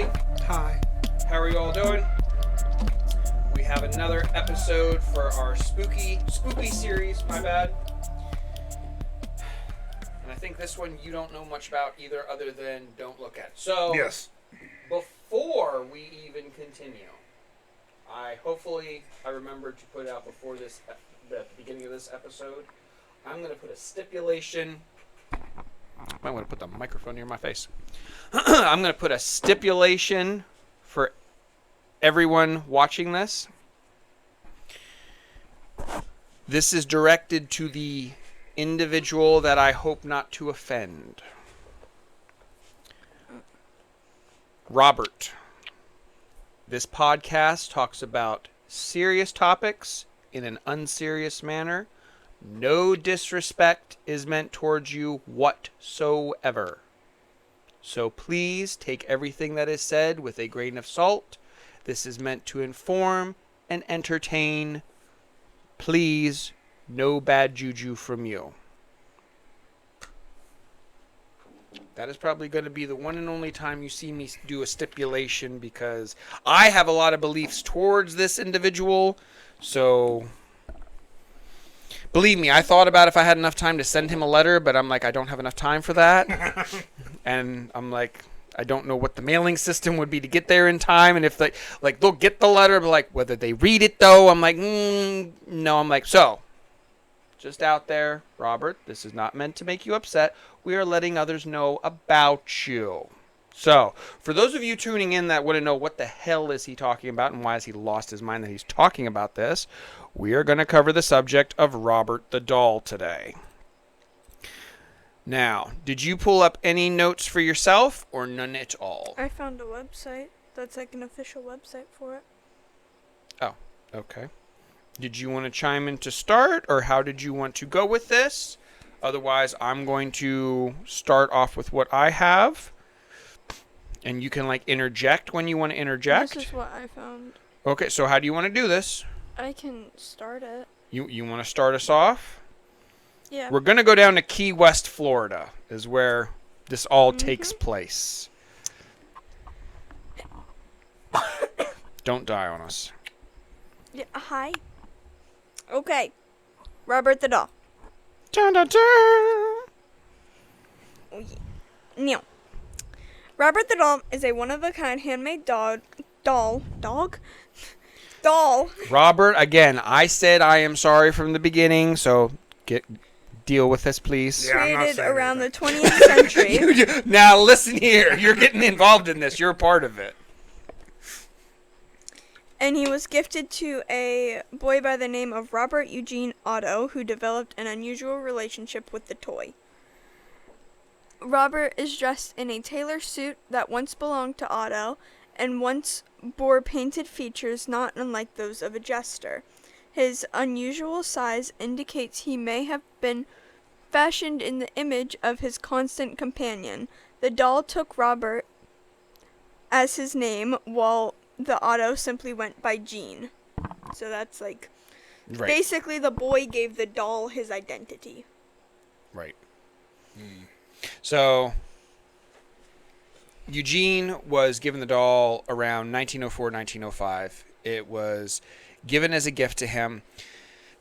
everybody. Hi. How are you all doing? We have another episode for our spooky series, my bad. And I think this one you don't know much about either other than don't look at it. So, Yes. Before we even continue, hopefully I remembered to put out before this, the beginning of this episode, I'm going to put a stipulation. I'm going to put the microphone near my face. I'm going to put a stipulation for everyone watching this. This is directed to the individual that I hope not to offend. Robert. This podcast talks about serious topics in an unserious manner. No disrespect is meant towards you whatsoever. So please take everything that is said with a grain of salt. This is meant to inform and entertain. Please, no bad juju from you. That is probably going to be the one and only time you see me do a stipulation because I have a lot of beliefs towards this individual. So, believe me, I thought about if I had enough time to send him a letter, but I'm like, I don't have enough time for that. And I'm like, I don't know what the mailing system would be to get there in time. And if they, like, they'll get the letter, but like, whether they read it though, I'm like, no, I'm like, so. Just out there, Robert, this is not meant to make you upset. We are letting others know about you. So, for those of you tuning in that want to know what the hell is he talking about and why has he lost his mind that he's talking about this, we are going to cover the subject of Robert the Doll today. Now, did you pull up any notes for yourself or none at all? I found a website that's like an official website for it. Oh, okay. Did you want to chime in to start, or how did you want to go with this? Otherwise, I'm going to start off with what I have, and you can, like, interject when you want to interject. This is what I found. Okay, so how do you want to do this? I can start it. You want to start us off? Yeah. We're going to go down to Key West, Florida, is where this all takes place. Don't die on us. Yeah. Hi. Okay. Robert the Doll. Dun, dun, dun. Oh, yeah. Now, Robert the Doll is a one-of-a-kind handmade doll. Robert, again, I said I am sorry from the beginning, so deal with this, please. Yeah, I'm not Created saying around the anything. 20th century. Now, listen here. You're getting involved in this. You're a part of it. And he was gifted to a boy by the name of Robert Eugene Otto, who developed an unusual relationship with the toy. Robert is dressed in a tailor suit that once belonged to Otto, and once bore painted features not unlike those of a jester. His unusual size indicates he may have been fashioned in the image of his constant companion. The doll took Robert as his name, while the Otto simply went by Gene. So that's like, Right. basically the boy gave the doll his identity. Right. So, Eugene was given the doll around 1904, 1905. It was given as a gift to him.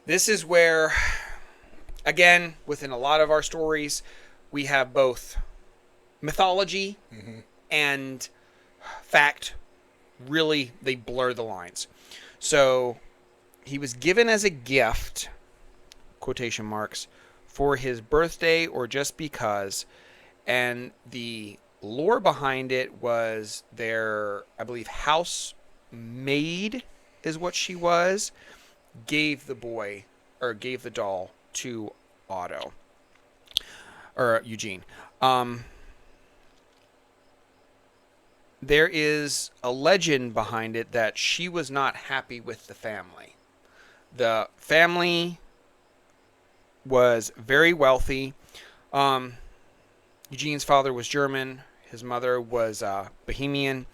This is where, again, within a lot of our stories, we have both mythology and fact. Really, they blur the lines. So, he was given as a gift, quotation marks, for his birthday or just because, and the lore behind it was their, I believe, house maid is what she was, gave the doll to Otto, or Eugene. There is a legend behind it that she was not happy with the family. The family was very wealthy. Eugene's father was German. His mother was Bohemian.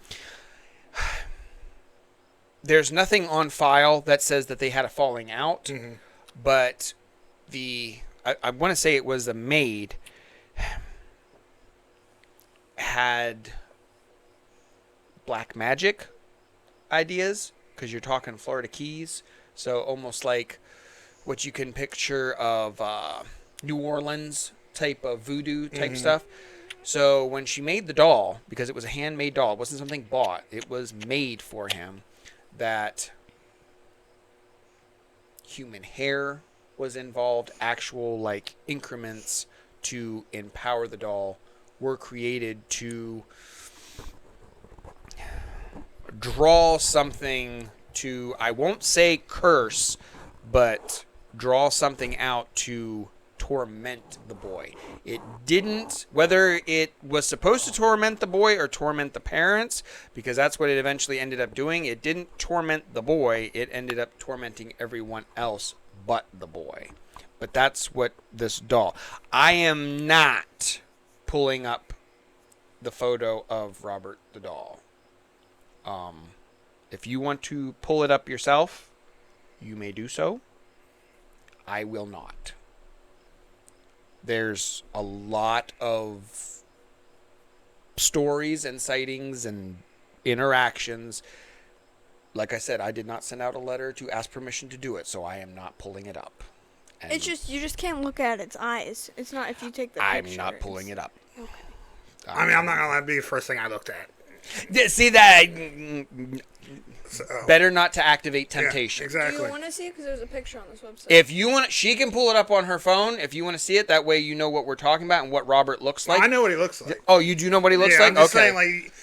There's nothing on file that says that they had a falling out, but I want to say it was the maid had black magic ideas, because you're talking Florida Keys. So almost like what you can picture of New Orleans type of voodoo type stuff. So when she made the doll, because it was a handmade doll, it wasn't something bought, it was made for him, that human hair was involved, actual like increments to empower the doll were created to draw something to, I won't say curse, but draw something out to torment the boy. It didn't, whether it was supposed to torment the boy or torment the parents, because that's what it eventually ended up doing. It didn't torment the boy, it ended up tormenting everyone else but the boy. But that's what this doll. I am not pulling up the photo of Robert the doll. If you want to pull it up yourself, you may do so. I will not. There's a lot of stories and sightings and interactions. Like I said, I did not send out a letter to ask permission to do it, so I am not pulling it up. And It's just, you just can't look at its eyes. It's not if you take the picture. I'm not pulling it up. Okay. I mean, I'm not gonna let it be the first thing I looked at. See that? So, Better not to activate temptation. Yeah, Do exactly. you want to see it? Because there's a picture on this website. If you want, she can pull it up on her phone. If you want to see it, that way you know what we're talking about and what Robert looks like. I know what he looks like. Oh, you do know what he looks Yeah, like? I'm just Okay. saying, like,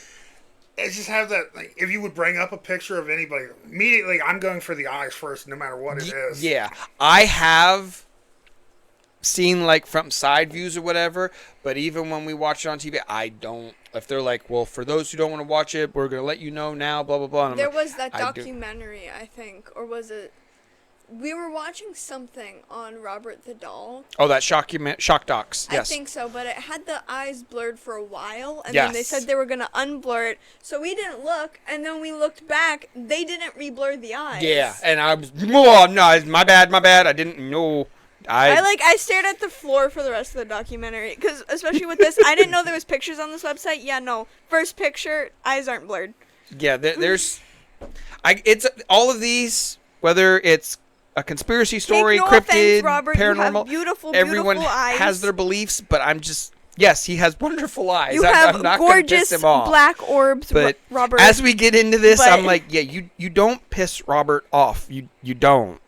it's just have that. Like, if you would bring up a picture of anybody, immediately I'm going for the eyes first, no matter what it is. Yeah, I have seen like from side views or whatever, but even when we watch it on TV, I don't. If they're like, well, for those who don't want to watch it, we're gonna let you know now, blah blah blah. And I'm There like, was that I do- documentary, I think, or was it? We were watching something on Robert the doll. Oh, that shock docs. Yes. I think so, but it had the eyes blurred for a while, and then they Yes. said they were gonna unblur it. So we didn't look, and then we looked back. They didn't reblur the eyes. Yeah, and I was, oh no, my bad. I didn't know. I stared at the floor for the rest of the documentary, because especially with this, I didn't know there was pictures on this website. Yeah, no, first picture, eyes aren't blurred. Yeah, there's, it's all of these, whether it's a conspiracy story, Take no cryptid, offense, Robert, you have paranormal, beautiful, everyone beautiful eyes. has their beliefs, but I'm just, yes, he has wonderful eyes. You I'm have not gonna gorgeous piss him off. black orbs, But Robert. as we get into this, But- I'm like, yeah, you don't piss Robert off. You don't.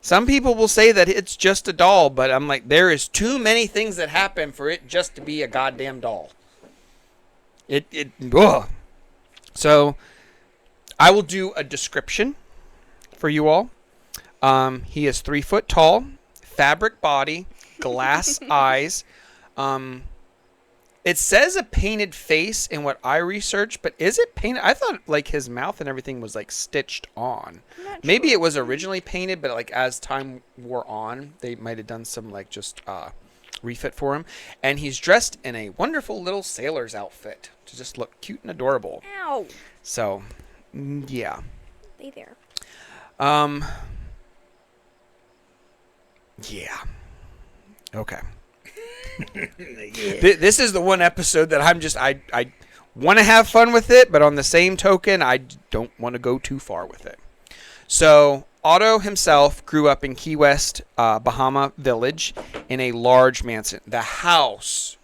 Some people will say that it's just a doll, but I'm like, there is too many things that happen for it just to be a goddamn doll. Ugh. So, I will do a description for you all. He is 3 foot tall, fabric body, glass eyes. It says a painted face in what I researched, but is it painted? I thought like his mouth and everything was like stitched on. Maybe it was originally painted, but like as time wore on, they might have done some like just refit for him. And he's dressed in a wonderful little sailor's outfit to just look cute and adorable. Ow. So, yeah. Stay there. Yeah. Okay. This is the one episode that I'm just I want to have fun with it, but on the same token, I don't want to go too far with it. So Otto himself grew up in Key West, Bahama Village, in a large mansion. The house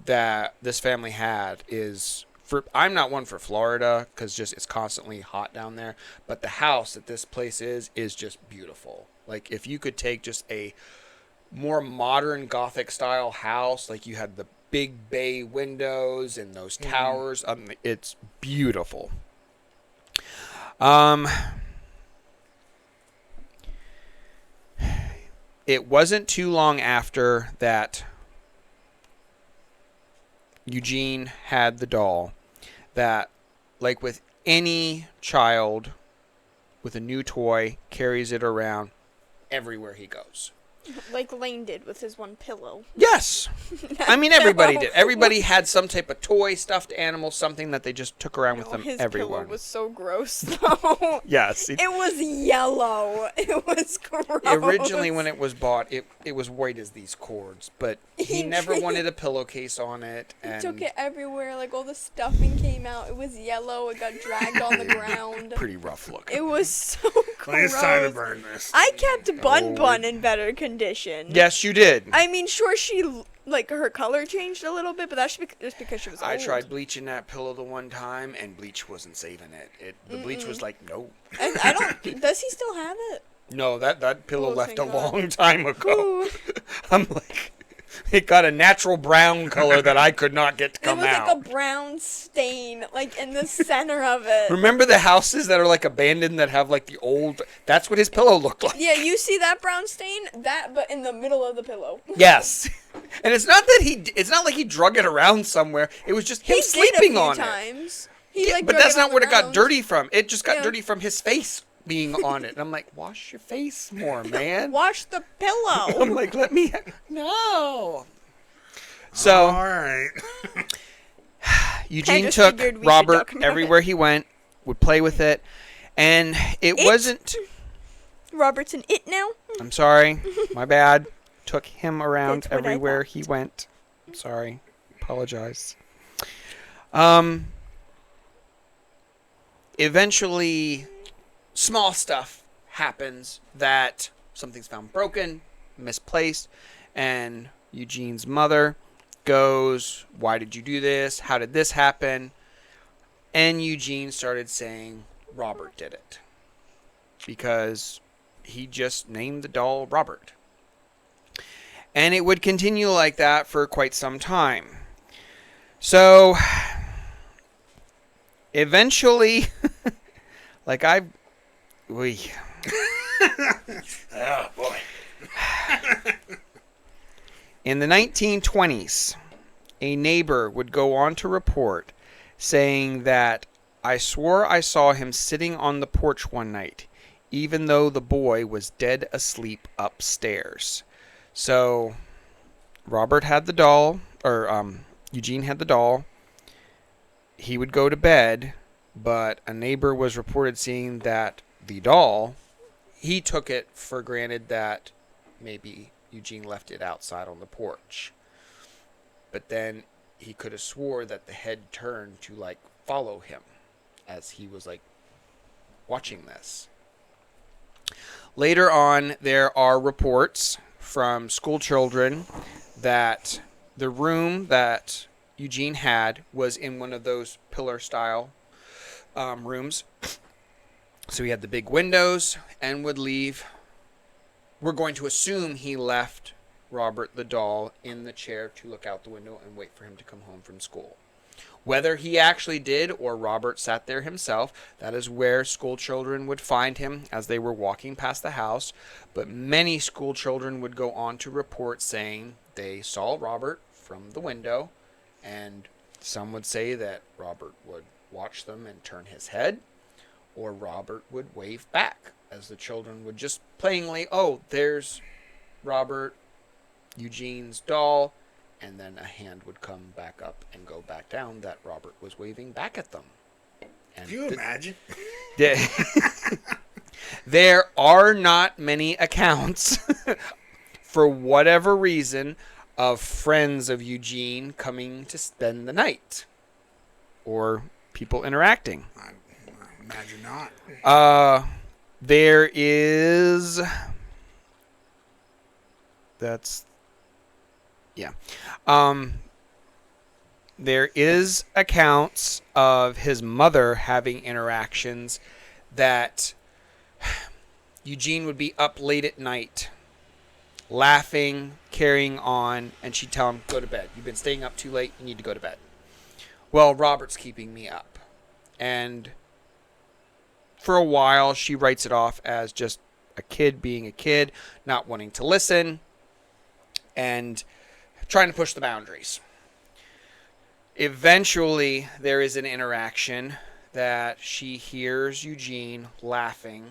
that this family had is for. I'm not one for Florida because just it's constantly hot down there. But the house that this place is just beautiful. Like if you could take just a more modern Gothic style house, like you had the big bay windows and those towers. It's beautiful. It wasn't too long after that Eugene had the doll that, like with any child with a new toy, carries it around everywhere he goes. Like Lane did with his one pillow. Yes. I mean, everybody did. Everybody had some type of toy, stuffed animal, something that they just took around with them. His Everyone. pillow was so gross, though. Yes. It was yellow. It was gross. Originally, when it was bought, it was white as these cords, but he never wanted a pillowcase on it. And He took it everywhere. Like, all the stuffing came out. It was yellow. It got dragged on the ground. Pretty rough looking. It was so gross. Well, it's time to burn this. I kept Bun in better condition. Yes, you did. I mean, sure, her color changed a little bit, but that's just because she was old. I tried bleaching that pillow the one time, and bleach wasn't saving it. The bleach was like, no. I don't. Does he still have it? No, that pillow Oh, left a thank God. long time ago. Ooh. I'm like, it got a natural brown color that I could not get to There come was out. like a brown stain, like in the center of it. Remember the houses that are like abandoned that have like the old? That's what his pillow looked like. Yeah, you see that brown stain? That, but in the middle of the pillow. Yes. And it's not that it's not like he drug it around somewhere. It was just him He sleeping did a on few it. times. He, Yeah, like, but drug that's it not on where the it got ground. dirty from. It just got Yeah. dirty from his face being on it. And I'm like, wash your face more, man. Wash the pillow. I'm like, let me. No. So All right. Eugene just took figured we should Robert talk about everywhere he went, would play with it, and it wasn't. Robert's an it now? I'm sorry, my bad. Took him around That's what I everywhere thought. he went. I'm sorry, apologize. Eventually, small stuff happens that something's found broken, misplaced, and Eugene's mother goes, "Why did you do this? How did this happen?" And Eugene started saying Robert did it because he just named the doll Robert. And it would continue like that for quite some time. So eventually, like Oh boy. in the 1920s, a neighbor would go on to report saying that I swore I saw him sitting on the porch one night, even though the boy was dead asleep upstairs. So Robert had the doll, or Eugene had the doll. He would go to bed, but a neighbor was reported seeing that the doll, he took it for granted that maybe Eugene left it outside on the porch. But then he could have swore that the head turned to like follow him as he was like watching this. Later on, there are reports from school children that the room that Eugene had was in one of those pillar style rooms. So he had the big windows and would leave. We're going to assume he left Robert the doll in the chair to look out the window and wait for him to come home from school. Whether he actually did or Robert sat there himself, that is where school children would find him as they were walking past the house. But many school children would go on to report saying they saw Robert from the window, and some would say that Robert would watch them and turn his head, or Robert would wave back as the children would just plainly, oh, there's Robert, Eugene's doll, and then a hand would come back up and go back down that Robert was waving back at them. And Can you imagine? There are not many accounts, for whatever reason, of friends of Eugene coming to spend the night, or people interacting. I imagine not. There is... That's... Yeah. There is accounts of his mother having interactions that Eugene would be up late at night, laughing, carrying on, and she'd tell him, go to bed. You've been staying up too late. You need to go to bed. Well, Robert's keeping me up. And for a while, she writes it off as just a kid being a kid, not wanting to listen, and trying to push the boundaries. Eventually, there is an interaction that she hears Eugene laughing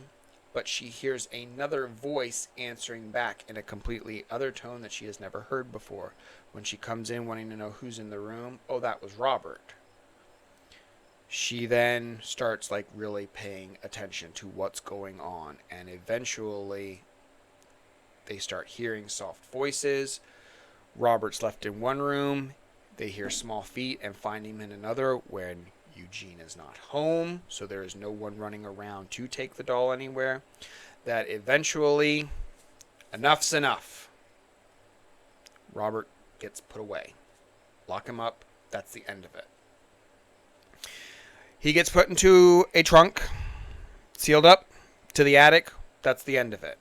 but she hears another voice answering back in a completely other tone that she has never heard before. When she comes in wanting to know who's in the room, oh, that was Robert. She then starts like really paying attention to what's going on, and eventually they start hearing soft voices. Robert's left in one room. They hear small feet and find him in another when Eugene is not home, so there is no one running around to take the doll anywhere. That eventually, enough's enough. Robert gets put away. Lock him up. That's the end of it. He gets put into a trunk, sealed up to the attic. That's the end of it.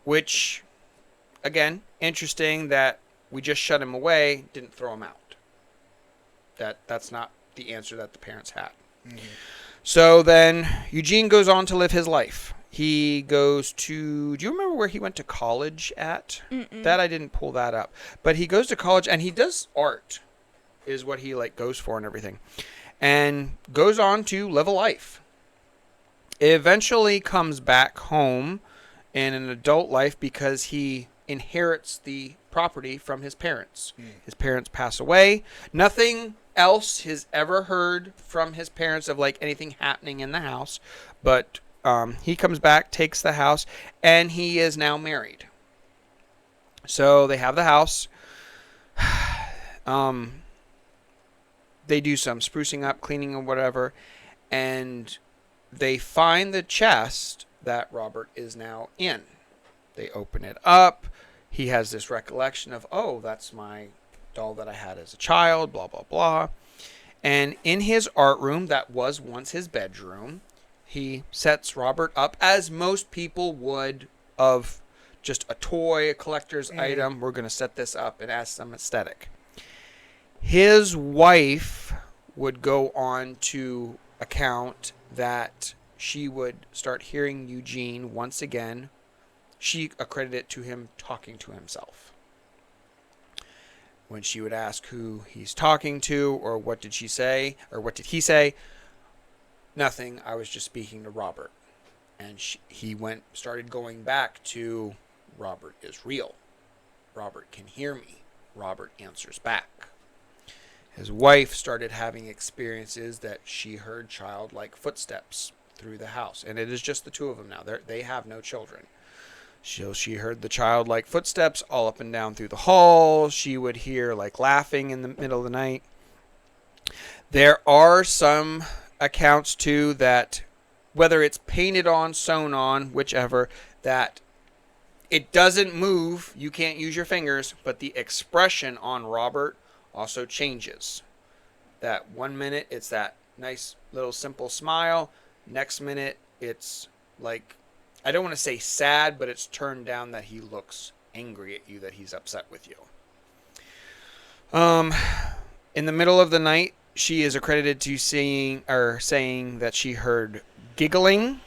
Which, again, interesting that we just shut him away, didn't throw him out. That's not the answer that the parents had. Mm-hmm. So then Eugene goes on to live his life. He goes to, do you remember where he went to college at? Mm-mm. That I didn't pull that up. But he goes to college and he does art, is what he like goes for and everything. And goes on to live a life. Eventually comes back home in an adult life because he inherits the property from his parents. His parents pass away. Nothing else has ever heard from his parents of like anything happening in the house, but he comes back, takes the house, and he is now married. So they have the house. They do some sprucing up, cleaning, or whatever, and they find the chest that Robert is now in. They open it up. He has this recollection of, oh, that's my doll that I had as a child, blah, blah, blah. And in his art room, that was once his bedroom, he sets Robert up as most people would of just a toy, a collector's item. We're going to set this up and add some aesthetic. His wife would go on to account that she would start hearing Eugene once again. She accredited it to him talking to himself. When she would ask who he's talking to or what did she say or what did he say, nothing, I was just speaking to Robert. And he started going back to Robert is real. Robert can hear me. Robert answers back. His wife started having experiences that she heard childlike footsteps through the house. And it is just the two of them now. They have no children. She heard the childlike footsteps all up and down through the hall. She would hear like laughing in the middle of the night. There are some accounts too that whether it's painted on, sewn on, whichever, that it doesn't move. You can't use your fingers, but the expression on Robert also changes. That 1 minute it's that nice little simple smile. Next minute it's like, I don't want to say sad, but it's turned down that he looks angry at you, that he's upset with you. In the middle of the night, she is accredited to saying that she heard giggling,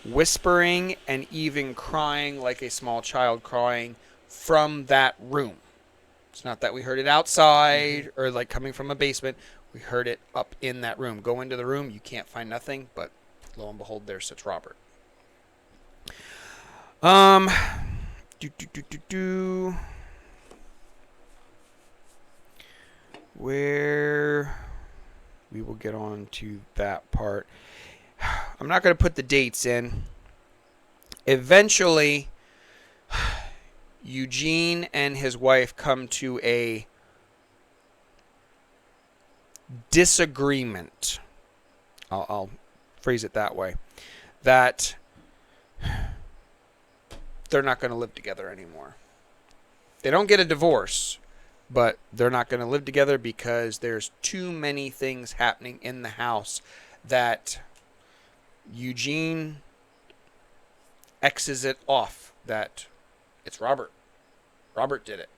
whispering, and even crying like a small child crying from that room. It's not that we heard it outside or like coming from a basement. We heard it up in that room. Go into the room, you can't find nothing, but lo and behold, there sits Robert. Where we will get on to that part. I'm not going to put the dates in. Eventually, Eugene and his wife come to a disagreement. I'll phrase it that way. That they're not going to live together anymore. They don't get a divorce, but they're not going to live together because there's too many things happening in the house that Eugene X's it off that it's Robert. Robert did it.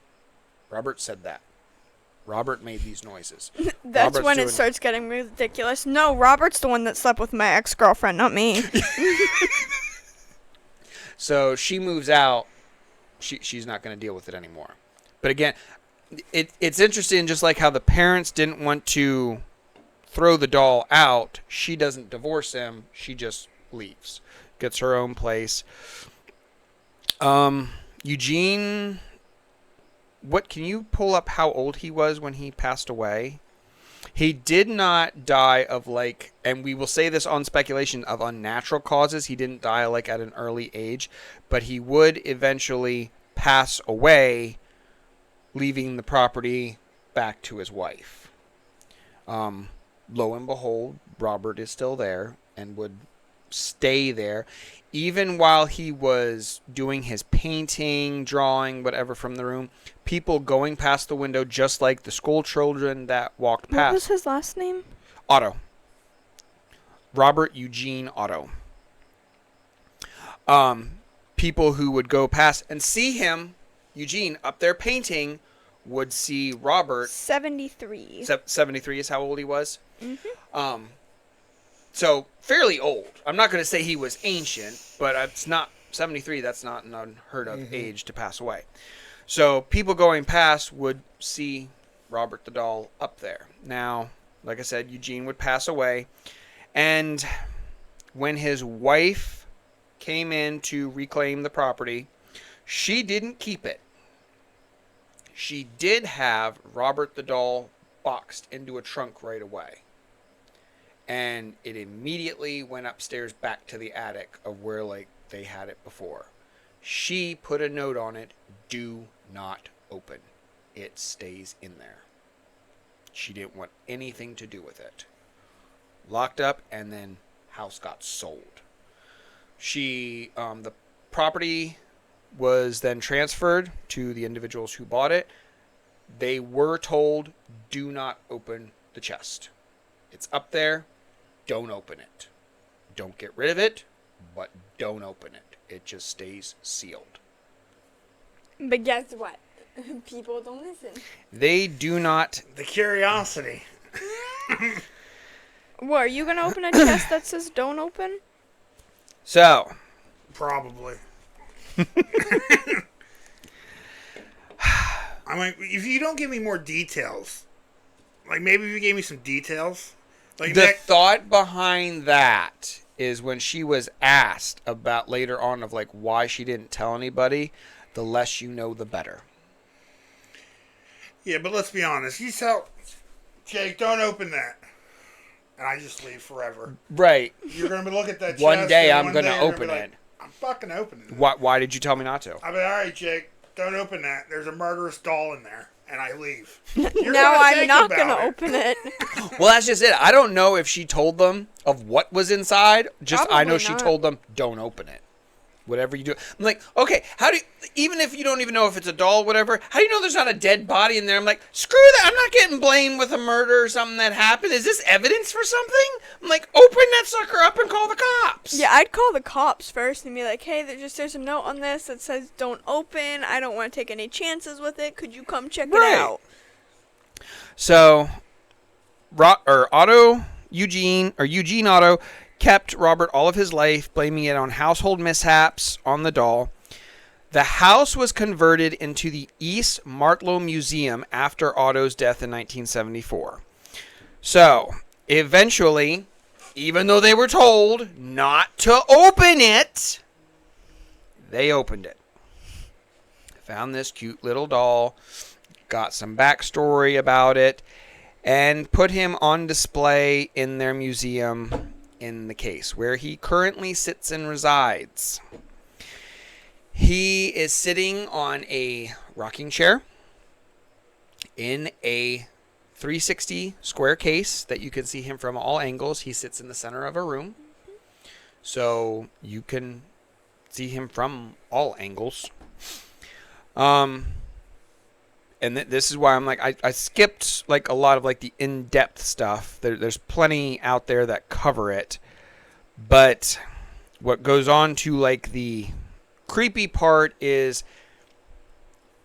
Robert said that. Robert made these noises. That's Robert's when it starts getting ridiculous. No, Robert's the one that slept with my ex-girlfriend, not me. So she moves out. She's not going to deal with it anymore. But again, it's interesting, just like how the parents didn't want to throw the doll out. She doesn't divorce him. She just leaves. gets her own place. Eugene, what can you pull up how old he was when he passed away? He did not die of like, and we will say this on speculation, of unnatural causes. He didn't die like at an early age, but he would eventually pass away, leaving the property back to his wife. Lo and behold, Robert is still there and would stay there. Even while he was doing his painting, drawing, whatever from the room, people going past the window, just like the school children that walked past. What was his last name? Otto. Robert Eugene Otto. People who would go past and see him, Eugene, up there painting, would see Robert. 73. 73 is how old he was. Mm-hmm. So fairly old. I'm not going to say he was ancient, but it's not 73. That's not an unheard of age to pass away. So people going past would see Robert the doll up there. Now, like I said, Eugene would pass away, and when his wife came in to reclaim the property, she didn't keep it. She did have Robert the doll boxed into a trunk right away. And it immediately went upstairs back to the attic of where like they had it before. She put a note on it, do not open. It stays in there. She didn't want anything to do with it. Locked up, and then house got sold. The property was then transferred to the individuals who bought it. They were told, do not open the chest. It's up there. Don't open it. Don't get rid of it, but don't open it. It just stays sealed. But guess what? People don't listen. They do not. The curiosity. What, are you going to open a chest that says don't open? So. Probably. I mean, if you don't give me more details, like maybe if you gave me some details. Like the thought behind that is when she was asked about later on of like why she didn't tell anybody, the less you know, the better. Yeah, but let's be honest. You tell Jake, don't open that. And I just leave forever. Right. You're going to look at that chest. One day I'm one going day to you're gonna open be like, it. I'm fucking opening it. Why did you tell me not to? I'll be all right, Jake, don't open that. There's a murderous doll in there. And I leave. Now I'm not going to open it. Well, that's just it. I don't know if she told them of what was inside. Just I know Probably she not. told them, don't open it. Whatever you do. I'm like, okay, how do you, even if you don't even know if it's a doll, whatever, how do you know there's not a dead body in there? I'm like, screw that. I'm not getting blamed with a murder or something that happened. Is this evidence for something? I'm like, open that sucker up and call the cops. Yeah, I'd call the cops first and be like, hey, there's a note on this that says don't open. I don't want to take any chances with it. Could you come check it out? So, Eugene Otto kept Robert all of his life, blaming it on household mishaps on the doll. The house was converted into the East Martello Museum after Otto's death in 1974. So, eventually, even though they were told not to open it, they opened it. Found this cute little doll, got some backstory about it, and put him on display in their museum in the case where he currently sits and resides. He is sitting on a rocking chair in a 360 square case that you can see him from all angles. He sits in the center of a room, so you can see him from all angles. And this is why I'm like, I skipped like a lot of like the in-depth stuff. There's plenty out there that cover it. But what goes on to like the creepy part is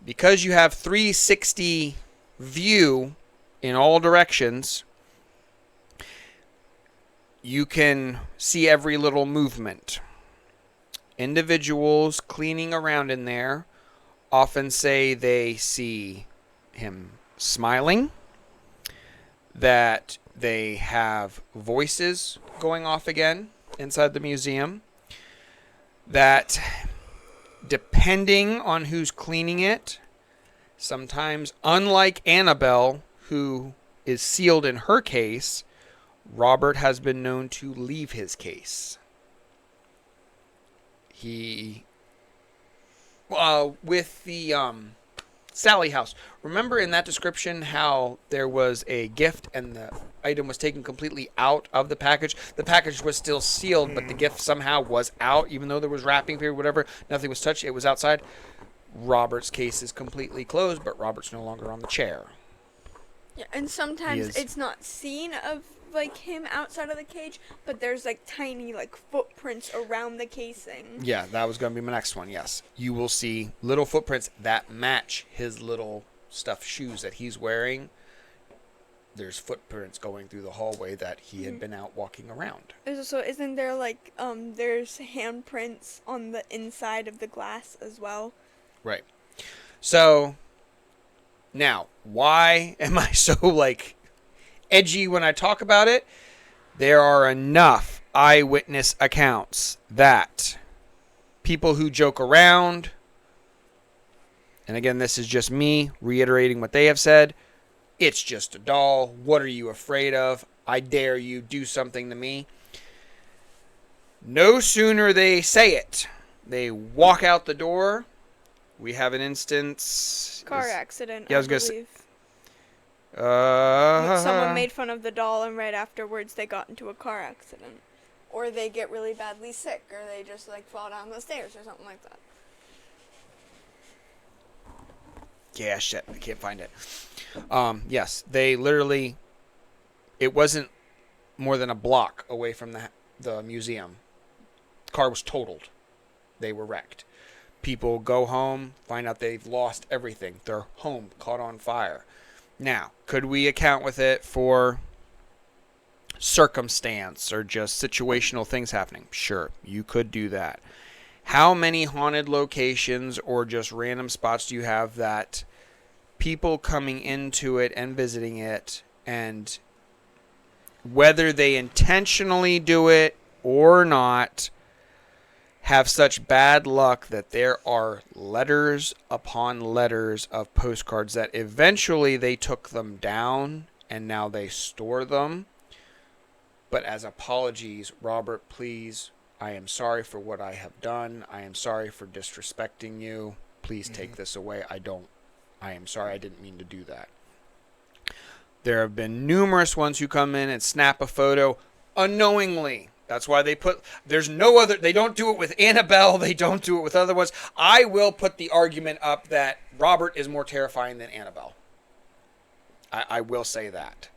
because you have 360 view in all directions, you can see every little movement. Individuals cleaning around in there often say they see him smiling, that they have voices going off again inside the museum. that depending on who's cleaning it, sometimes, unlike Annabelle, who is sealed in her case, Robert has been known to leave his case. He, with the Sally house, remember in that description how there was a gift and the item was taken completely out of the package? The package was still sealed, but the gift somehow was out, even though there was wrapping paper, whatever, nothing was touched, it was outside. Robert's case is completely closed, but Robert's no longer on the chair. Yeah, and sometimes it's not seen of like him outside of the cage, but there's like tiny like footprints around the casing. Yeah, that was going to be my next one. Yes, you will see little footprints that match his little stuffed shoes that he's wearing. There's footprints going through the hallway that he had been out walking around. So isn't there like there's handprints on the inside of the glass as well? Right. So now, why am I so like edgy when I talk about it? There are enough eyewitness accounts that people who joke around, and again, this is just me reiterating what they have said, it's just a doll. What are you afraid of? I dare you, do something to me. No sooner they say it, they walk out the door. We have an instance. Car accident, Yeah, I was I gonna say. believe. Someone made fun of the doll, and right afterwards they got into a car accident. Or they get really badly sick, or they just like fall down the stairs or something like that. Yeah, shit, I can't find it. Yes, they literally, it wasn't more than a block away from the museum. The car was totaled. They were wrecked. People go home, find out they've lost everything. Their home caught on fire. Now, could we account with it for circumstance or just situational things happening? Sure, you could do that. How many haunted locations or just random spots do you have that people coming into it and visiting it, and whether they intentionally do it or not, have such bad luck that there are letters upon letters of postcards that eventually they took them down and now they store them? But as apologies, Robert, please, I am sorry for what I have done. I am sorry for disrespecting you. Please take this away. I am sorry. I didn't mean to do that. There have been numerous ones who come in and snap a photo unknowingly. That's why they don't do it with Annabelle. They don't do it with other ones. I will put the argument up that Robert is more terrifying than Annabelle. I will say that.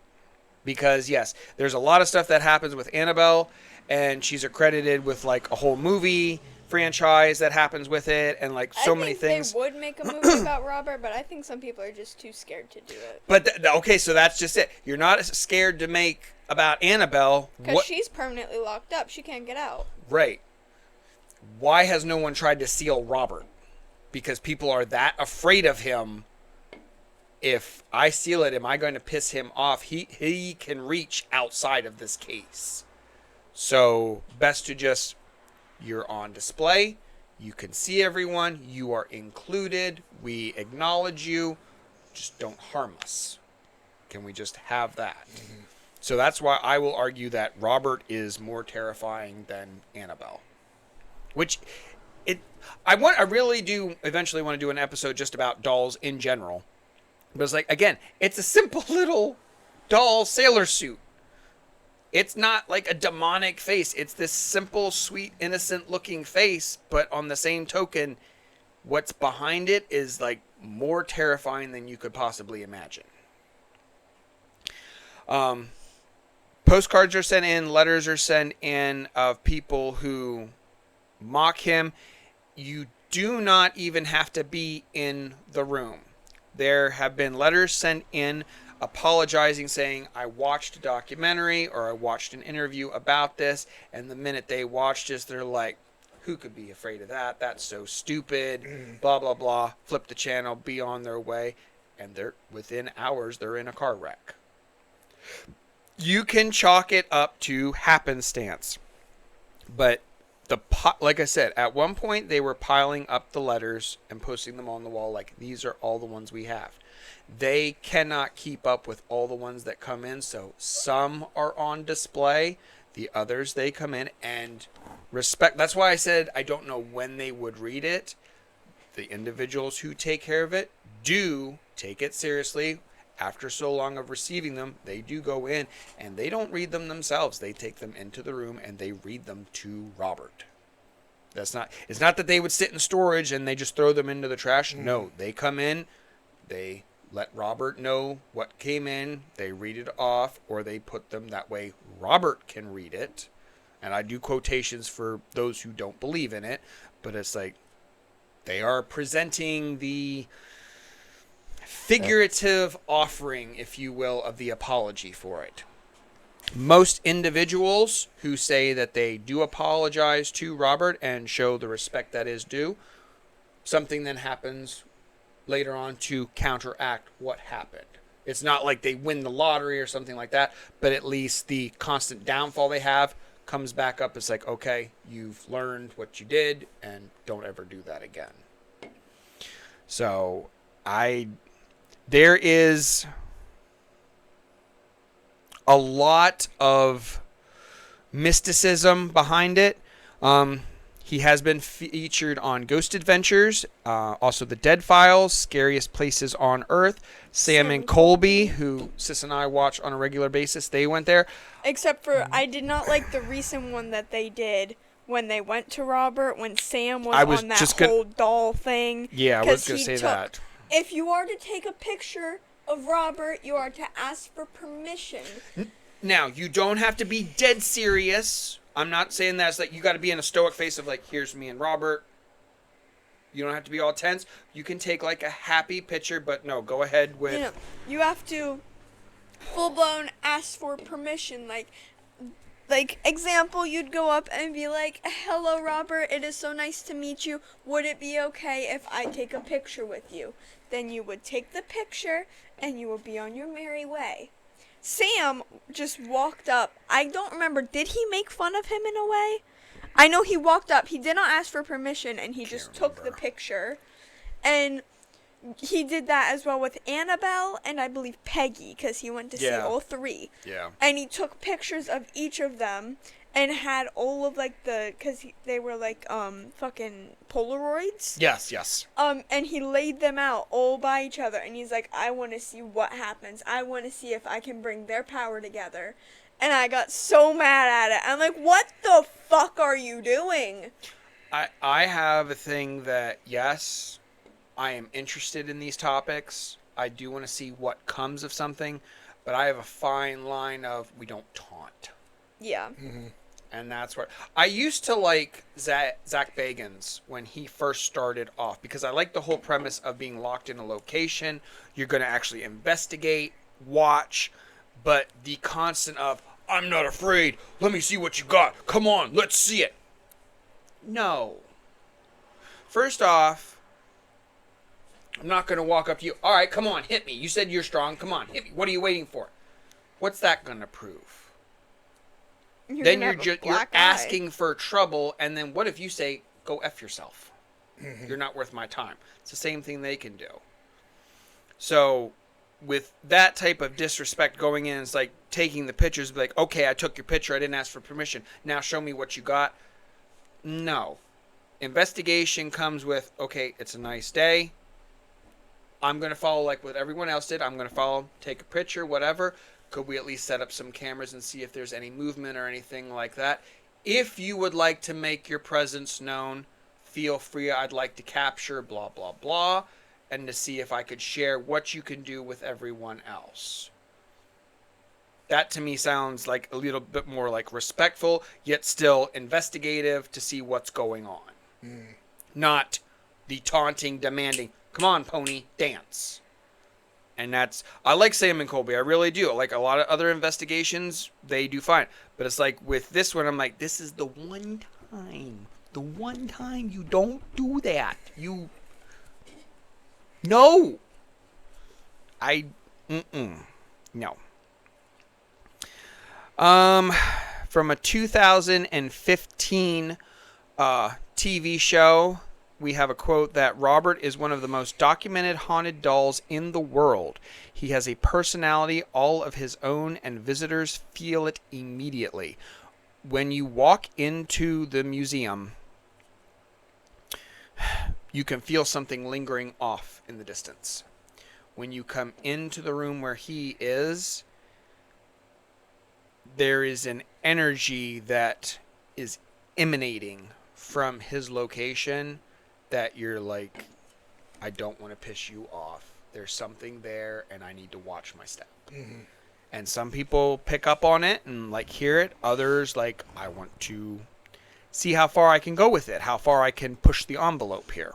Because, yes, there's a lot of stuff that happens with Annabelle, and she's accredited with, like, a whole movie franchise that happens with it, and, like, so many things. They would make a movie about Robert, but I think some people are just too scared to do it. But, okay, so that's just it. You're not scared to make about Annabelle. Because she's permanently locked up. She can't get out. Right. Why has no one tried to seal Robert? Because people are that afraid of him. If I seal it, am I going to piss him off? He can reach outside of this case. So, best to just, you're on display. You can see everyone. You are included. We acknowledge you. Just don't harm us. Can we just have that? Mm-hmm. So that's why I will argue that Robert is more terrifying than Annabelle. Which, I really do eventually want to do an episode just about dolls in general. But it's like, again, it's a simple little doll sailor suit. It's not like a demonic face. It's this simple, sweet, innocent looking face. But on the same token, what's behind it is like more terrifying than you could possibly imagine. Postcards are sent in, letters are sent in of people who mock him. You do not even have to be in the room. There have been letters sent in apologizing, saying, I watched a documentary or I watched an interview about this, and the minute they watched this, they're like, who could be afraid of that? That's so stupid, blah, blah, blah. Flip the channel, be on their way, and within hours, they're in a car wreck. You can chalk it up to happenstance, but like I said, at one point they were piling up the letters and posting them on the wall like these are all the ones we have. They cannot keep up with all the ones that come in, so some are on display, the others they come in and respect. That's why I said I don't know when they would read it. The individuals who take care of it do take it seriously. After so long of receiving them, they do go in and they don't read them themselves. They take them into the room and they read them to Robert. It's not that they would sit in storage and they just throw them into the trash. No, they come in, they let Robert know what came in, they read it off, or they put them that way Robert can read it. And I do quotations for those who don't believe in it, but it's like they are presenting the figurative offering, if you will, of the apology for it. Most individuals who say that they do apologize to Robert and show the respect that is due, something then happens later on to counteract what happened. It's not like they win the lottery or something like that, but at least the constant downfall they have comes back up. It's like, okay, you've learned what you did and don't ever do that again. So there is a lot of mysticism behind it. He has been featured on Ghost Adventures, also the Dead Files, Scariest Places on Earth. Sam and Colby, who Sis and I watch on a regular basis, they went there. Except for I did not like the recent one that they did when they went to Robert, when Sam was on that whole doll thing. Yeah, I was going to say that. If you are to take a picture of Robert, you are to ask for permission. Now, you don't have to be dead serious. I'm not saying that. It's like you got to be in a stoic face of like, here's me and Robert. You don't have to be all tense. You can take like a happy picture, but no, go ahead with... You have to full-blown ask for permission. Like, example, you'd go up and be like, hello, Robert, it is so nice to meet you. Would it be okay if I take a picture with you? Then you would take the picture, and you would be on your merry way. Sam just walked up. I don't remember, did he make fun of him in a way? I know he walked up. He did not ask for permission, and he just took the picture. And he did that as well with Annabelle and I believe Peggy, because he went to see all three. Yeah. And he took pictures of each of them and had all of like because they were like fucking Polaroids. Yes. And he laid them out all by each other, and he's like, I want to see what happens. I want to see if I can bring their power together. And I got so mad at it. I'm like, what the fuck are you doing? I have a thing that, yes, I am interested in these topics. I do want to see what comes of something, but I have a fine line of we don't taunt. Yeah. Mm-hmm. And that's where I used to like Zach Bagans when he first started off, because I like the whole premise of being locked in a location. You're going to actually investigate, watch, but the constant of, I'm not afraid. Let me see what you got. Come on, let's see it. No. First off, I'm not going to walk up to you. All right, come on, hit me. You said you're strong. Come on, hit me. What are you waiting for? What's that going to prove? Then you're asking for trouble, and then what if you say, go F yourself? Mm-hmm. You're not worth my time. It's the same thing they can do. So with that type of disrespect going in, it's like taking the pictures, be like, okay, I took your picture, I didn't ask for permission. Now show me what you got. No. Investigation comes with, okay, it's a nice day. I'm going to follow like what everyone else did. I'm going to follow, take a picture, whatever. Could we at least set up some cameras and see if there's any movement or anything like that? If you would like to make your presence known, feel free. I'd like to capture blah, blah, blah, and to see if I could share what you can do with everyone else. That to me sounds like a little bit more like respectful, yet still investigative to see what's going on. Not the taunting, demanding, come on, pony, dance. And that's, I like Sam and Colby, I really do. Like a lot of other investigations, they do fine. But it's like with this one, I'm like, this is the one time you don't do that. No. No. From a 2015 TV show, we have a quote that Robert is one of the most documented haunted dolls in the world. He has a personality all of his own, and visitors feel it immediately. When you walk into the museum, you can feel something lingering off in the distance. When you come into the room where he is, there is an energy that is emanating from his location that you're like, I don't want to piss you off. There's something there, and I need to watch my step. Mm-hmm. And some people pick up on it and like hear it. Others like, I want to see how far I can go with it, how far I can push the envelope here.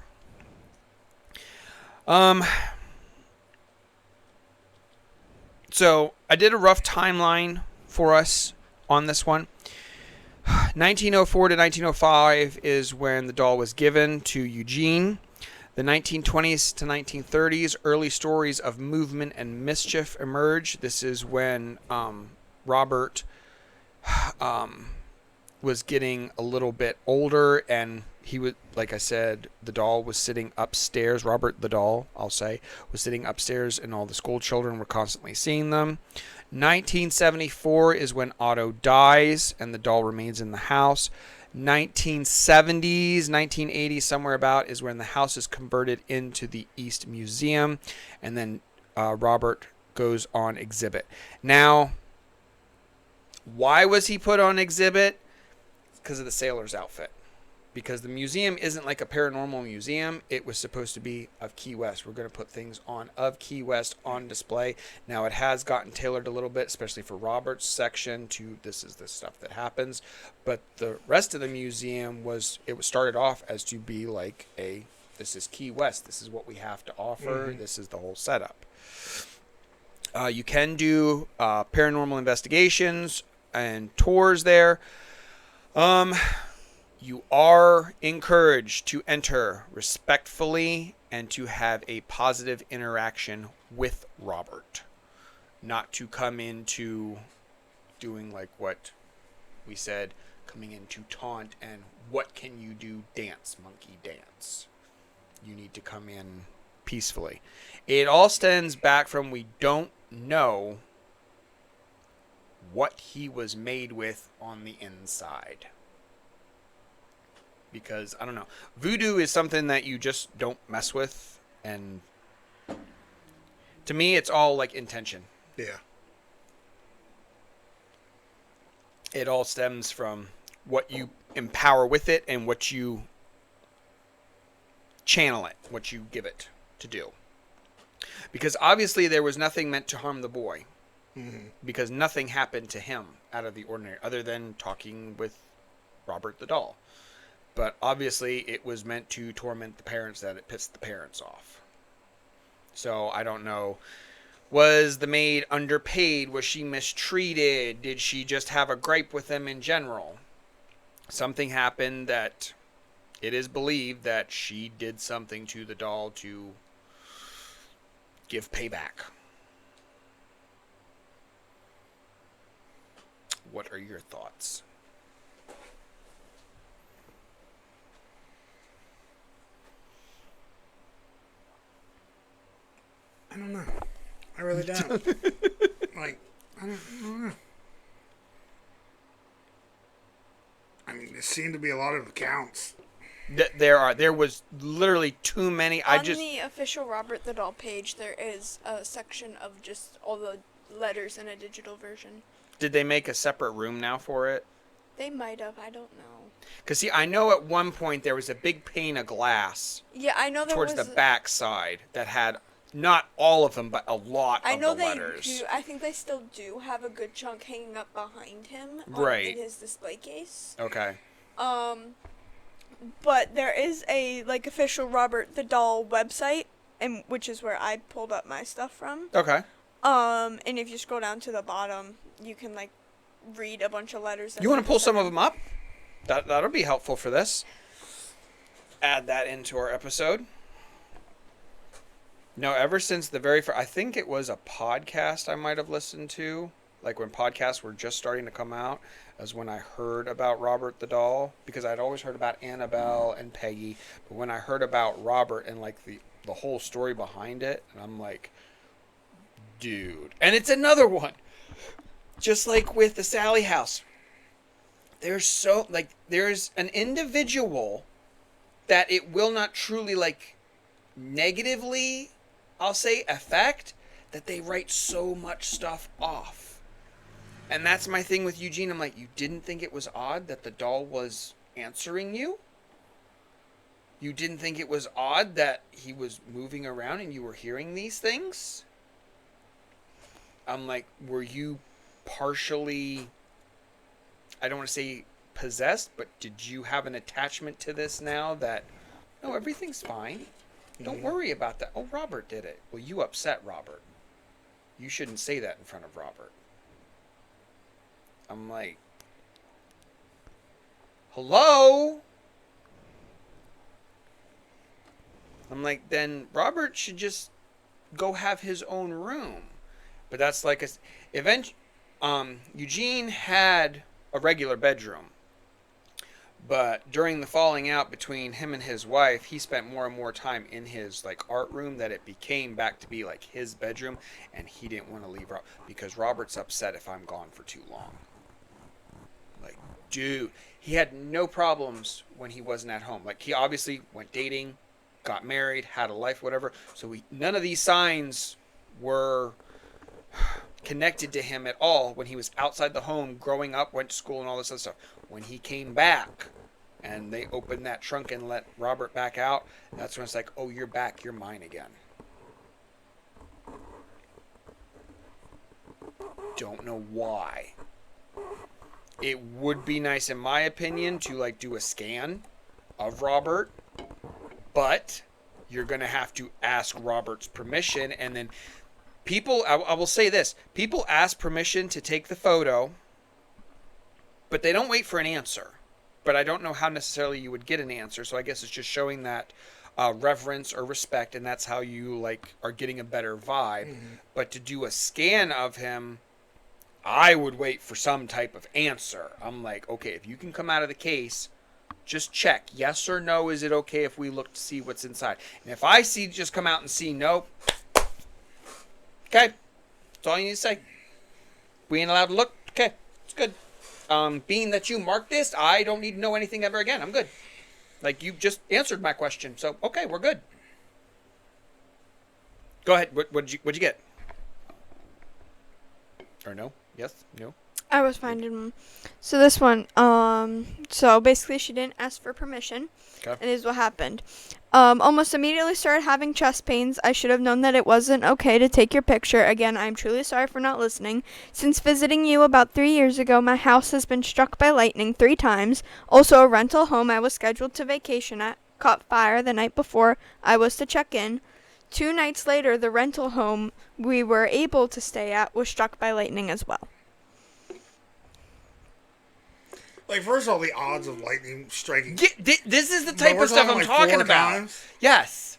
So I did a rough timeline for us on this one. 1904 to 1905 is when the doll was given to Eugene. The 1920s to 1930s, early stories of movement and mischief emerge. This is when Robert was getting a little bit older, and he was, like I said, the doll was sitting upstairs. Robert the doll, I'll say, was sitting upstairs, and all the school children were constantly seeing them. 1974 is when Otto dies, and the doll remains in the house. 1970s, 1980s, somewhere about, is when the house is converted into the East Museum, and then Robert goes on exhibit. Now, why was he put on exhibit? Because of the sailor's outfit. Because the museum isn't like a paranormal museum. It was supposed to be of Key West. We're going to put things on of Key West on display. Now, it has gotten tailored a little bit, especially for Robert's section, to this is the stuff that happens. But the rest of the museum was started off as to be like this is Key West. This is what we have to offer. Mm-hmm. This is the whole setup. You can do paranormal investigations and tours there. You are encouraged to enter respectfully and to have a positive interaction with Robert. Not to come into doing like what we said, coming in to taunt and what can you do, dance, monkey dance. You need to come in peacefully. It all stems back from we don't know what he was made with on the inside. Because, I don't know, voodoo is something that you just don't mess with, and to me, it's all like intention. Yeah. It all stems from what you empower with it and what you channel it, what you give it to do. Because obviously there was nothing meant to harm the boy. Mm-hmm. Because nothing happened to him out of the ordinary, other than talking with Robert the doll. But obviously it was meant to torment the parents, that it pissed the parents off. So I don't know. Was the maid underpaid? Was she mistreated? Did she just have a gripe with them in general? Something happened that it is believed that she did something to the doll to give payback. What are your thoughts? I don't know. I really don't. I don't know. I mean, there seem to be a lot of accounts. There was literally too many. On the official Robert the Doll page, there is a section of just all the letters in a digital version. Did they make a separate room now for it? They might have. I don't know. Because, see, I know at one point there was a big pane of glass. Yeah, I know there towards was the back side that had not all of them, but a lot of the letters. I know I think they still do have a good chunk hanging up behind him in his display case. Okay. But there is a official Robert the Doll website, and which is where I pulled up my stuff from. Okay. And if you scroll down to the bottom, you can read a bunch of letters. You want to pull some of them up? That'll be helpful for this. Add that into our episode. No, ever since the very first, I think it was a podcast I might have listened to like when podcasts were just starting to come out, as when I heard about Robert the doll, because I'd always heard about Annabelle and Peggy, but when I heard about Robert and like the whole story behind it, and I'm like, dude. And it's another one, just like with the Sally house. There's an individual that it will not truly like negatively, I'll say, affect, that they write so much stuff off. And that's my thing with Eugene. I'm like, you didn't think it was odd that the doll was answering you? You didn't think it was odd that he was moving around and you were hearing these things? I'm like, were you partially, I don't want to say possessed, but did you have an attachment to this now that, no, everything's fine. Don't worry about that. Oh, Robert did it. Well, you upset Robert. You shouldn't say that in front of Robert. I'm like, hello? I'm like, then Robert should just go have his own room. But that's like Eugene had a regular bedroom. But during the falling out between him and his wife, he spent more and more time in his like art room, that it became back to be like his bedroom, and he didn't want to leave because Robert's upset if I'm gone for too long. Like, dude, he had no problems when he wasn't at home. Like, he obviously went dating, got married, had a life, whatever. So none of these signs were connected to him at all when he was outside the home, growing up, went to school and all this other stuff. When he came back and they opened that trunk and let Robert back out, that's when it's like, oh, you're back, you're mine again. Don't know why. It would be nice, in my opinion, to like do a scan of Robert, but you're going to have to ask Robert's permission. And then people, I will say this, people ask permission to take the photo, but they don't wait for an answer. But I don't know how necessarily you would get an answer, so I guess it's just showing that reverence or respect, and that's how you like are getting a better vibe. Mm-hmm. But to do a scan of him, I would wait for some type of answer. I'm like, okay, if you can come out of the case, just check. Yes or no, is it okay if we look to see what's inside? And if I see just come out and see nope, okay, that's all you need to say. We ain't allowed to look, okay, it's good. Being that you marked this, I don't need to know anything ever again. I'm good. Like, you just answered my question, so okay, we're good. Go ahead. What'd you get? Or no? Yes? No? I was finding. So this one, so basically she didn't ask for permission. Okay. And this is what happened. Almost immediately started having chest pains. I should have known that it wasn't okay to take your picture. Again, I'm truly sorry for not listening. Since visiting you about 3 years ago, my house has been struck by lightning 3 times. Also, a rental home I was scheduled to vacation at caught fire the night before I was to check in. 2 nights later, the rental home we were able to stay at was struck by lightning as well. Like, first of all, the odds of lightning striking. This is the type of stuff I'm talking about. Times. Yes.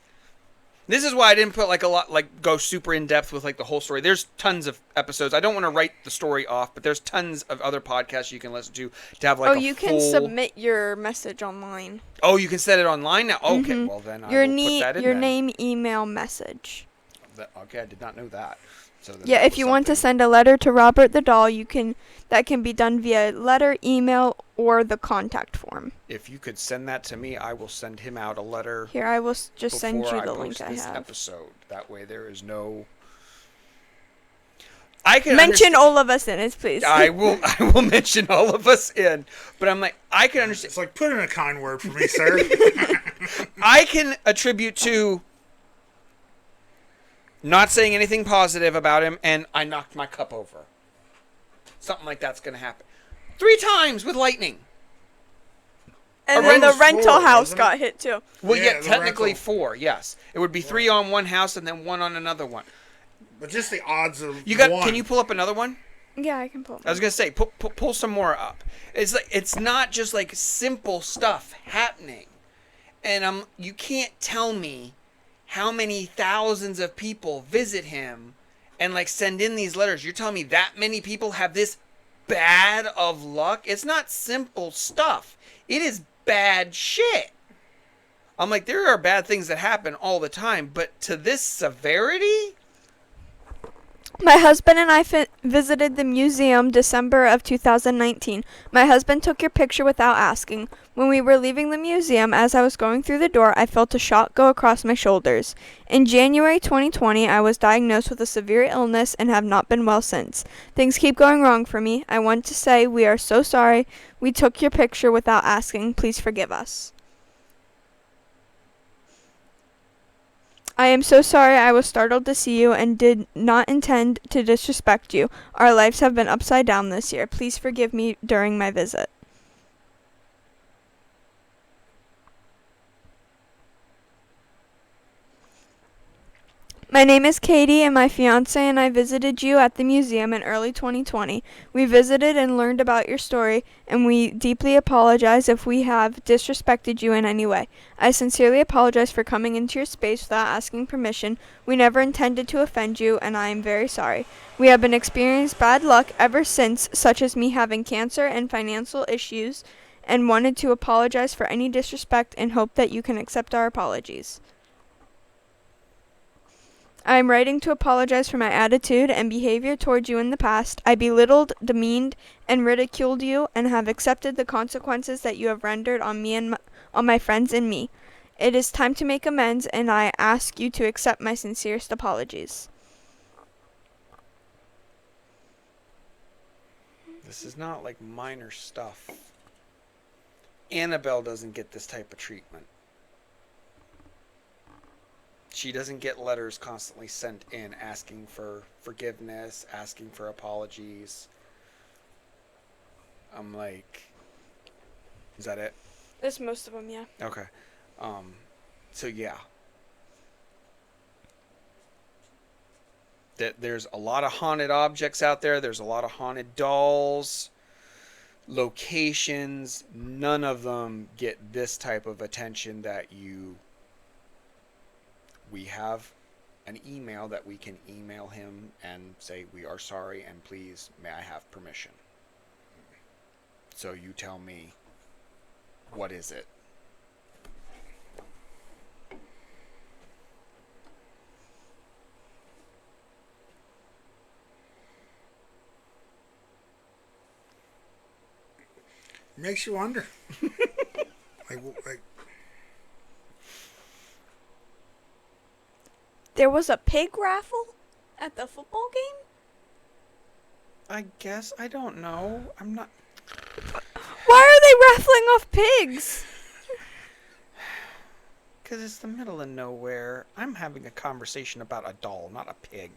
This is why I didn't put like a lot, like go super in depth with like the whole story. There's tons of episodes. I don't want to write the story off, but there's tons of other podcasts you can listen to have like you can submit your message online. Oh, you can set it online now? Okay, mm-hmm. Well then I will put that in your name, email, message. Okay, I did not know that. So yeah, if you want to send a letter to Robert the doll, that can be done via letter, email, or the contact form. If you could send that to me, I will send him out a letter. Here, I will just send you the link I have. This episode. That way there is no... mention all of us in it, please. I will mention all of us in. But I'm like, I can understand. It's like, put in a kind word for me, sir. I can attribute to not saying anything positive about him, and I knocked my cup over. Something like that's going to happen. 3 times with lightning. And then the rental house got hit too. Well, yeah, technically 4, yes. It would be 3 on one house and then 1 on another one. But just the odds of Can you pull up another one? Yeah, I can pull up. I was going to say, pull some more up. It's like, it's not just like simple stuff happening. And you can't tell me how many thousands of people visit him and like send in these letters. You're telling me that many people have this bad of luck? It's not simple stuff. It is bad shit. I'm like, there are bad things that happen all the time, but to this severity? My husband and I visited the museum December of 2019. My husband took your picture without asking. When we were leaving the museum, as I was going through the door, I felt a shock go across my shoulders. In January 2020, I was diagnosed with a severe illness and have not been well since. Things keep going wrong for me. I want to say we are so sorry we took your picture without asking. Please forgive us. I am so sorry I was startled to see you and did not intend to disrespect you. Our lives have been upside down this year. Please forgive me during my visit. My name is Katie, and my fiance and I visited you at the museum in early 2020. We visited and learned about your story, and we deeply apologize if we have disrespected you in any way. I sincerely apologize for coming into your space without asking permission. We never intended to offend you, and I am very sorry. We have been experiencing bad luck ever since, such as me having cancer and financial issues, and wanted to apologize for any disrespect and hope that you can accept our apologies. I am writing to apologize for my attitude and behavior towards you in the past. I belittled, demeaned, and ridiculed you, and have accepted the consequences that you have rendered on me and on my friends and me. It is time to make amends, and I ask you to accept my sincerest apologies. This is not like minor stuff. Annabelle doesn't get this type of treatment. She doesn't get letters constantly sent in asking for forgiveness, asking for apologies. I'm like, is that it? That's most of them, yeah. Okay. So yeah. There's a lot of haunted objects out there. There's a lot of haunted dolls, locations. None of them get this type of attention that we have an email that we can email him and say, we are sorry and please may I have permission. So you tell me, what is it? Makes you wonder. like There was a pig raffle at the football game? I guess. I don't know. I'm not... Why are they raffling off pigs? Because it's the middle of nowhere. I'm having a conversation about a doll, not a pig.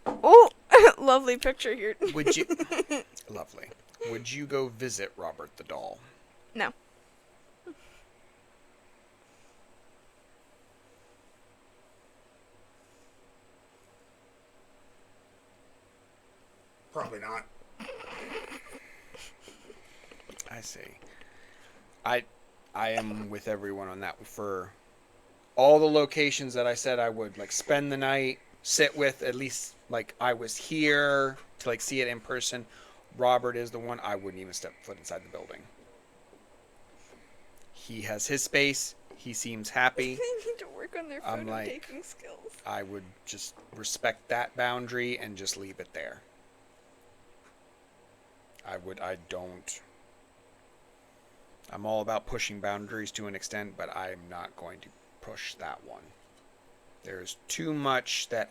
Oh, lovely picture here. Would you... Lovely. Would you go visit Robert the doll? No. probably not. I see. I am with everyone on that. For all the locations that I said I would like spend the night, sit with, at least like I was here to like see it in person. Robert is the one I wouldn't even step foot inside the building. He has his space. He seems happy. They need to work on their I'm photo like, taking skills. I would just respect that boundary and just leave it there. I'm all about pushing boundaries to an extent, but I'm not going to push that one. There's too much that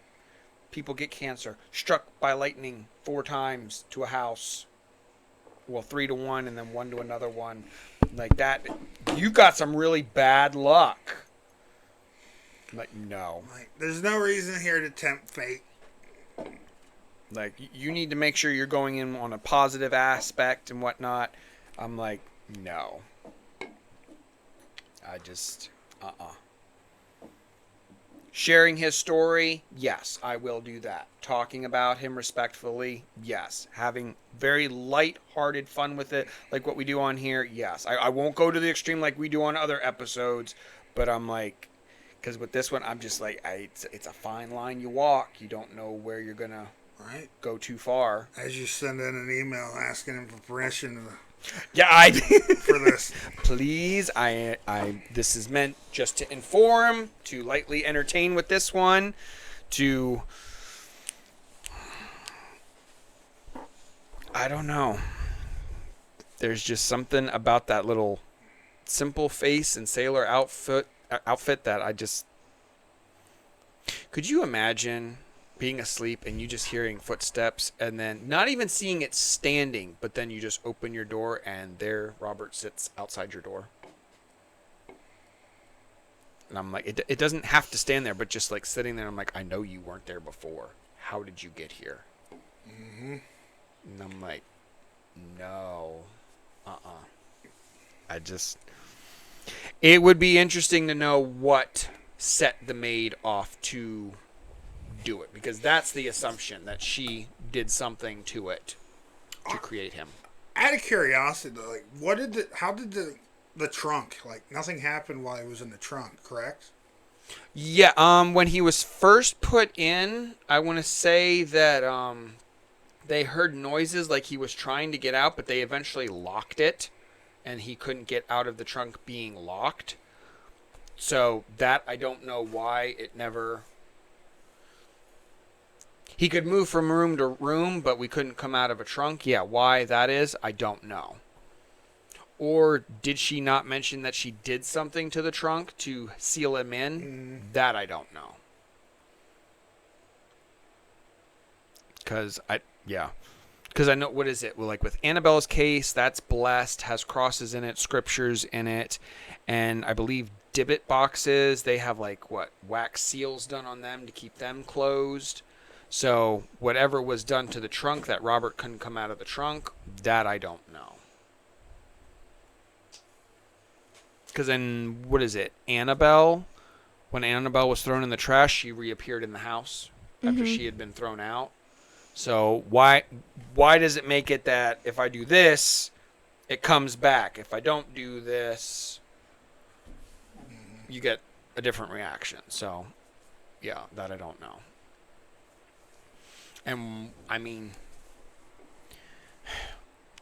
people get cancer, struck by lightning 4 times to a house. Well, 3 to one and then 1 to another one. Like that. You got some really bad luck. Like, no. Like, there's no reason here to tempt fate. Like, you need to make sure you're going in on a positive aspect and whatnot. I'm like, no. I just, Sharing his story, yes, I will do that. Talking about him respectfully, yes. Having very light-hearted fun with it, like what we do on here, yes. I won't go to the extreme like we do on other episodes, but I'm like, Because with this one, I'm just like, it's a fine line you walk. You don't know where you're going to Right. go too far. As you send in an email asking him for permission Yeah, for this. Please, this is meant just to inform, to lightly entertain with this one, to, I don't know. There's just something about that little simple face and sailor outfit that I just, could you imagine being asleep and you just hearing footsteps and then not even seeing it standing, but then you just open your door and there Robert sits outside your door. And I'm like, it doesn't have to stand there, but just like sitting there, I'm like, I know you weren't there before. How did you get here? Mm-hmm. And I'm like, no. It would be interesting to know what set the maid off to do it, because that's the assumption, that she did something to it to create him. Out of curiosity, though, like, how did the trunk, like, nothing happened while he was in the trunk, correct? Yeah, when he was first put in, I want to say that they heard noises like he was trying to get out, but they eventually locked it, and he couldn't get out of the trunk being locked. So that, I don't know why it never... He could move from room to room, but we couldn't come out of a trunk. Yeah, why that is, I don't know. Or did she not mention that she did something to the trunk to seal him in? That I don't know. Because I know, what is it? Well, like with Annabelle's case, that's blessed, has crosses in it, scriptures in it, and I believe Dybbuk boxes, they have like wax seals done on them to keep them closed. So whatever was done to the trunk that Robert couldn't come out of the trunk, that I don't know. Because then, what is it? Annabelle, when Annabelle was thrown in the trash, she reappeared in the house after she had been thrown out. So why does it make it that if I do this, it comes back? If I don't do this, you get a different reaction. So, yeah, that I don't know. And, I mean,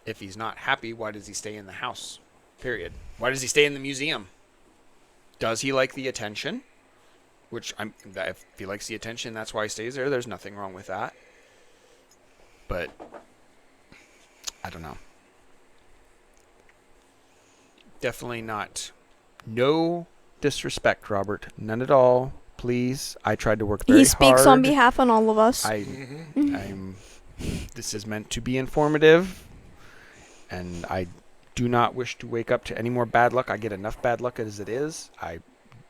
if he's not happy, why does he stay in the house? Period. Why does he stay in the museum? Does he like the attention? Which, if he likes the attention, that's why he stays there. There's nothing wrong with that. But, I don't know. Definitely not. No disrespect, Robert. None at all. Please. I tried to work very hard. He speaks on behalf of all of us. This is meant to be informative. And I do not wish to wake up to any more bad luck. I get enough bad luck as it is. I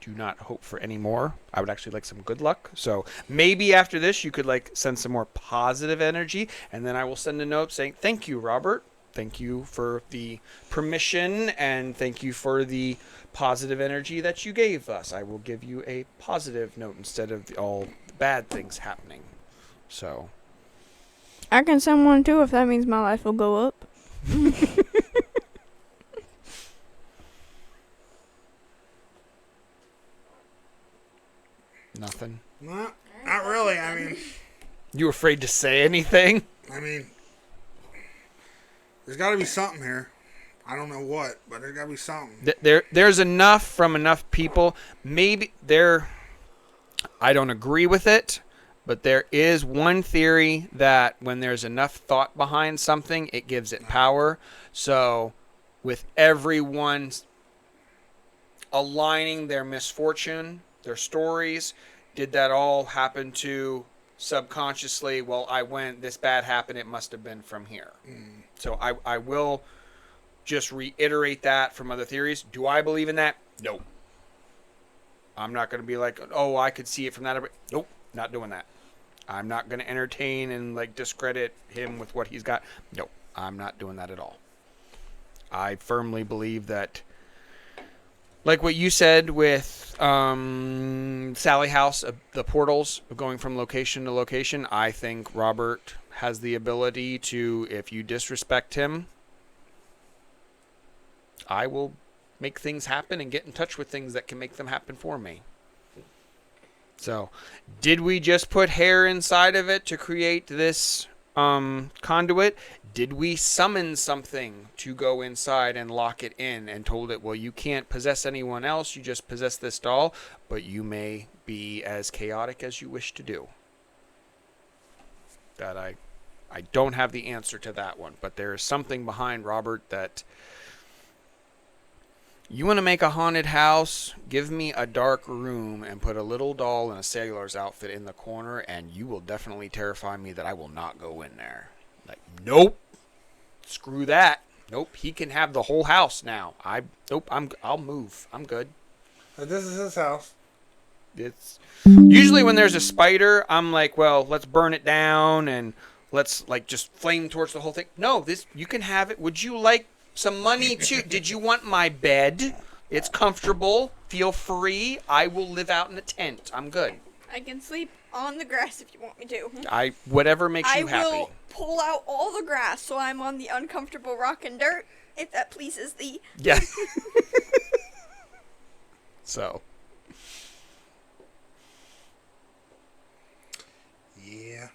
do not hope for any more. I would actually like some good luck. So maybe after this, you could send some more positive energy. And then I will send a note saying, thank you, Robert. Thank you for the permission, and thank you for the positive energy that you gave us. I will give you a positive note instead of all the bad things happening. So I can send one too if that means my life will go up. Nothing. Not really. I mean, You afraid to say anything? I mean, there's got to be something here. I don't know what, but there's got to be something. There's enough from enough people. Maybe I don't agree with it, but there is one theory that when there's enough thought behind something, it gives it power. So with everyone aligning their misfortune, their stories, did that all happen to subconsciously? Well, this bad happened, it must have been from here. So I will just reiterate that from other theories. Do I believe in that? Nope. I'm not going to be like, oh, I could see it from that. Nope, not doing that. I'm not going to entertain and discredit him with what he's got. Nope, I'm not doing that at all. I firmly believe that, like what you said with Sally House, the portals going from location to location, I think Robert has the ability to, if you disrespect him, I will make things happen and get in touch with things that can make them happen for me. So, did we just put hair inside of it to create this conduit? Did we summon something to go inside and lock it in and told it, well, you can't possess anyone else, you just possess this doll, but you may be as chaotic as you wish to do? That I don't have the answer to that one, but there is something behind Robert that... You want to make a haunted house? Give me a dark room and put a little doll in a sailor's outfit in the corner, and you will definitely terrify me that I will not go in there. Like, nope. Screw that. Nope. He can have the whole house now. I'll move. I'm good. This is his house. It's usually when there's a spider, I'm like, well, let's burn it down and let's like just flame torch the whole thing. No, this you can have it. Would you like some money too? Did you want my bed? It's comfortable. Feel free. I will live out in a tent. I'm good. I can sleep on the grass if you want me to. Whatever makes you happy. I will pull out all the grass so I'm on the uncomfortable rock and dirt, if that pleases thee. Yeah. So. Yeah.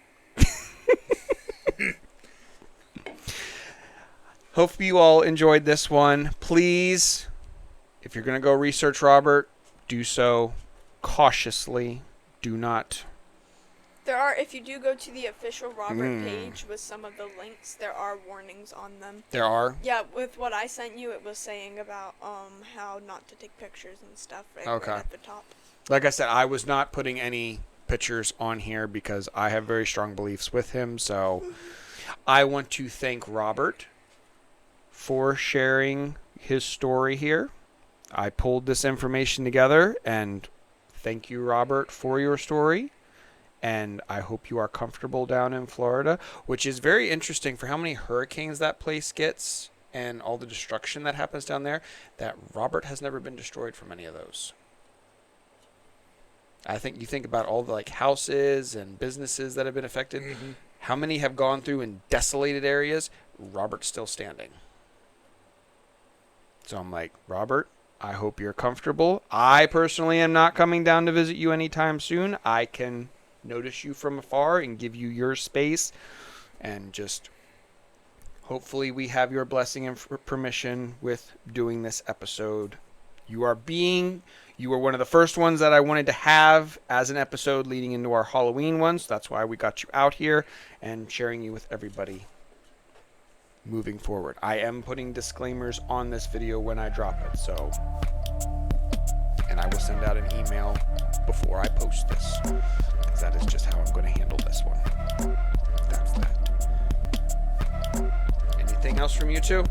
Hope you all enjoyed this one. Please, if you're going to go research Robert, do so cautiously. Do not. There are, if you do go to the official Robert page with some of the links, there are warnings on them. There are? Yeah, with what I sent you, it was saying about how not to take pictures and stuff right at the top. Like I said, I was not putting any pictures on here because I have very strong beliefs with him. So I want to thank Robert for sharing his story here. I pulled this information together, and thank you, Robert, for your story. And I hope you are comfortable down in Florida, which is very interesting for how many hurricanes that place gets and all the destruction that happens down there, that Robert has never been destroyed from any of those. I think you think about all the like houses and businesses that have been affected. Mm-hmm. How many have gone through in desolated areas? Robert's still standing. So I'm like, Robert, I hope you're comfortable. I personally am not coming down to visit you anytime soon. I can notice you from afar and give you your space, and just hopefully we have your blessing and permission with doing this episode. You are one of the first ones that I wanted to have as an episode leading into our Halloween one, so that's why we got you out here and sharing you with everybody moving forward. I am putting disclaimers on this video when I drop it, so, and I will send out an email before I post this, because that is just how I'm going to handle this one. That's that. Anything else from you two?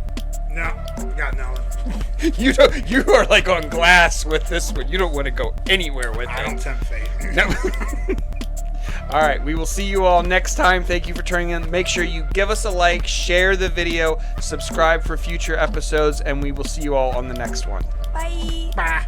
No, got nothing. You are like on glass with this one. You don't want to go anywhere with it. I don't tempt fate. No. All right, we will see you all next time. Thank you for tuning in. Make sure you give us a like, share the video, subscribe for future episodes, and we will see you all on the next one. Bye. Bye.